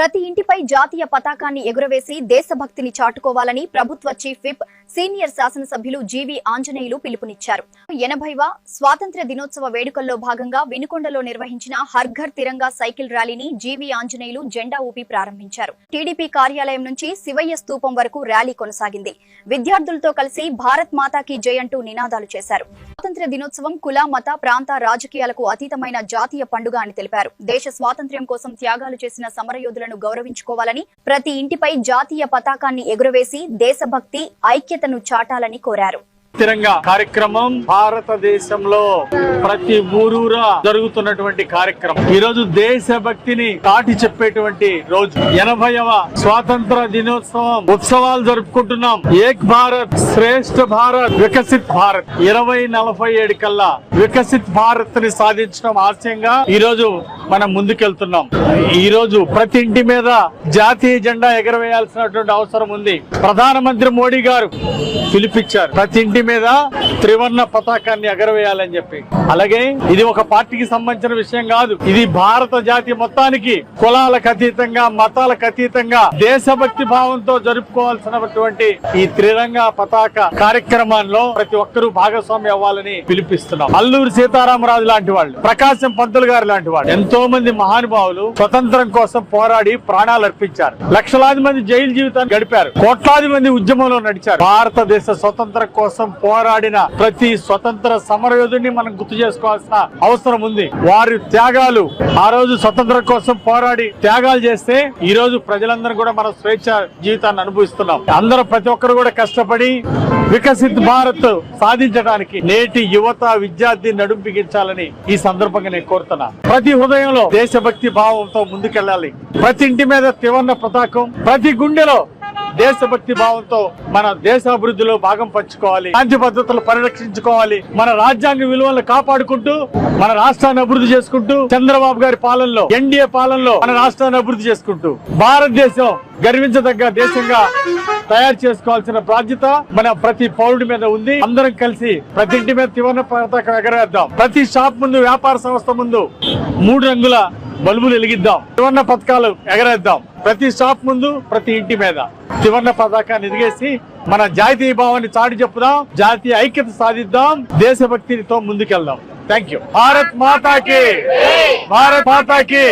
ప్రతి ఇంటిపై జాతీయ పతాకాన్ని ఎగురవేసి దేశభక్తిని చాటుకోవాలని ప్రభుత్వ చీఫ్ విప్ సీనియర్ శాసనసభ్యులు జీవి ఆంజనేయులు పిలుపునిచ్చారు. 80వ స్వాతంత్ర్య దినోత్సవ వేడుకల్లో భాగంగా వినుకొండలో నిర్వహించిన హర్ ఘర్ తిరంగా సైకిల్ ర్యాలీని జీవి ఆంజనేయులు జెండా ఊపి ప్రారంభించారు. టీడీపీ కార్యాలయం నుంచి శివయ్య స్తూపం వరకు ర్యాలీ కొనసాగింది. విద్యార్థులతో కలిసి భారత్ మాతాకి జై అంటూ నినాదాలు చేశారు. స్వాతంత్ర్య దినోత్సవం కుల, మత, ప్రాంత, రాజకీయాలకు అతీతమైన జాతీయ పండుగ అని తెలిపారు. దేశ స్వాతంత్ర్యం కోసం త్యాగాలు చేసిన సమరయోధులను గౌరవించుకోవాలని, ప్రతి ఇంటిపై జాతీయ పతాకాన్ని ఎగురవేసి దేశభక్తి, ఐక్యతను చాటాలని కోరారు. తిరంగా కార్యక్రమం భారతదేశంలో ప్రతి ఊరూరా జరుగుతున్నటువంటి కార్యక్రమం. ఈ రోజు దేశభక్తిని చాటి చెప్పేటువంటి రోజు. 80వ స్వాతంత్ర దినోత్సవం ఉత్సవాలు జరుపుకుంటున్నాం. ఏక్ భారత్ శ్రేష్ఠ భారత్ వికసిత్ భారత్ 2047 కల్లా వికసిత్ భారత్ ని సాధించడం ఆశయంగా ఈ రోజు మనం ముందుకెళ్తున్నాం. ఈ రోజు ప్రతి ఇంటి మీద జాతీయ జెండా ఎగరవేయాల్సినటువంటి అవసరం ఉంది. ప్రధానమంత్రి మోడీ గారు పిలిపించారు ప్రతి ఇంటి మీద త్రివర్ణ పతాకాన్ని ఎగరవేయాలని చెప్పి. అలాగే ఇది ఒక పార్టీకి సంబంధించిన విషయం కాదు. ఇది భారత జాతి మొత్తానికి కులాలకు అతీతంగా, మతాలకు అతీతంగా దేశభక్తి భావంతో జరుపుకోవాల్సినటువంటి ఈ త్రిరంగ పతాక కార్యక్రమాల్లో ప్రతి ఒక్కరూ భాగస్వామి అవ్వాలని పిలిపిస్తున్నాం. అల్లూరి సీతారామరాజు లాంటి వాళ్ళు, ప్రకాశం పంతులు గారు లాంటి వాళ్ళు, ఎంతో మంది మహానుభావులు స్వతంత్రం కోసం పోరాడి ప్రాణాలు అర్పించారు. లక్షలాది మంది జైలు జీవితాన్ని గడిపారు. కోట్లాది మంది ఉద్యమంలో నడిచారు. భారతదేశ స్వతంత్రం కోసం పోరాడిన ప్రతి స్వతంత్ర సమరయోధుడిని మనం గుర్తు చేసుకోవాల్సిన అవసరం ఉంది. వారి త్యాగాలు, ఆ రోజు స్వతంత్రం కోసం పోరాడి త్యాగాలు చేస్తే ఈ రోజు ప్రజలందరూ కూడా మన స్వేచ్ఛ జీవితాన్ని అనుభవిస్తున్నాం. అందరూ ప్రతి ఒక్కరు కూడా కష్టపడి వికసిత్ భారత్ సాధించడానికి నేటి యువత, విద్యార్థి నడుం బిగించాలని ఈ సందర్భంగా నేను కోరుతున్నా. ప్రతి హృదయంలో దేశభక్తి భావంతో ముందుకెళ్లాలి. ప్రతి ఇంటి మీద త్రివర్ణ పతాకం, ప్రతి గుండెలో దేశభక్తి భావంతో మన దేశాభివృద్ధిలో భాగం పంచుకోవాలి. శాంతి భద్రతలు పరిరక్షించుకోవాలి. మన రాజ్యాంగ విలువలను కాపాడుకుంటూ మన రాష్ట్రాన్ని అభివృద్ధి చేసుకుంటూ, చంద్రబాబు గారి పాలనలో, ఎన్డీఏ పాలనలో మన రాష్ట్రాన్ని అభివృద్ధి చేసుకుంటూ భారతదేశం గర్వించదగ్గ దేశంగా తయారు చేసుకోవాల్సిన బాధ్యత మన ప్రతి పౌరుడి మీద ఉంది. అందరం కలిసి ప్రతి ఇంటి మీద త్రివర్ణ పతాకం ఎగరేద్దాం. ప్రతి షాప్ ముందు, వ్యాపార సంస్థ ముందు 3 రంగుల బల్బులు వెలిగిద్దాం. త్రివర్ణ పథకాలు ఎగరేద్దాం. ప్రతి షాప్ ముందు, ప్రతి ఇంటి మీద త్రివర్ణ పతాకాన్ని ఎదిగేసి మన జాతీయ భావాన్ని చాటి చెప్పుదాం. జాతీయ ఐక్యత సాధిద్దాం. దేశభక్తితో ముందుకెళ్దాం. Thank you. భారత్ మాతాకి, భారత్ మాతాకి.